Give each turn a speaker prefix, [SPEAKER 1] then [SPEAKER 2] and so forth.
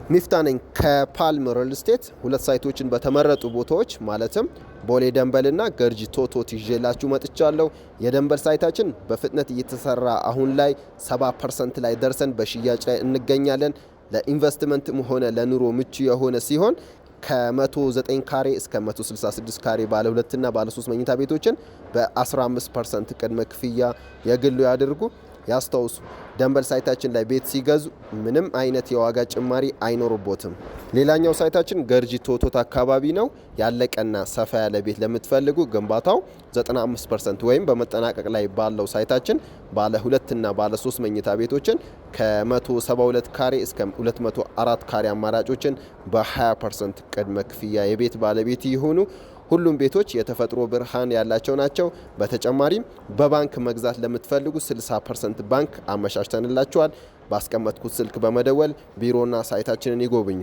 [SPEAKER 1] ሚፍታ ነኝ ከፓልም ሪል ስቴት ሁለት ሳይቶችን በተመረጡ ቦታዎች ማለትም ቦሌ ደንበልና ገርጂ ቶቶት ይዤላችሁ መጥቻለሁ። የደንበል ሳይታችን በፍጥነት እየተሰራ አሁን ላይ 70% ላይ ደርሰን በሽያጭ ላይ እንገኛለን። ለኢንቨስትመንትም ሆነ ለኑሮ ምቹ የሆነ ሲሆን ከ109 ካሬ እስከ 166 ካሬ ባለ 2 እና ባለ 3 መኝታ ቤቶችን በ15% ቅድመ ክፍያ የግሉ ያድርጉ። ያስተውሱ ደንበል ሳይታችን ላይ ቤት ሲገዙ ምንም አይነት የዋጋ ጭማሪ አይኖርቦትም። ሌላኛው ሳይታችን ገርጂ ቶቶት አካባቢ ነው። ያለቀና ሰፋ ያለ ቤት ለምትፈልጉ ግንባታው 95% ወይም በመጠናቀቅ ላይ ባለው ሳይታችን ባለ 2 እና ባለ 3 መኝታ ቤቶችን ከ172 ካሬ እስከ 204 ካሬ አማራጮችን በ20% ቅድመ ክፍያ የቤት ባለቤት ይሁኑ። ሁሉም ቤቶች የተፈጥሮ ብርሃን ያላቸው ናቸው። በተጨማሪም በባንክ መግዛት ለምትፈልጉ 60% ባንክ አመቻችተንላችኋል። ባስቀመጥኩት ስልክ በመደወል ቢሮና ሳይታችንን ይጎብኙ።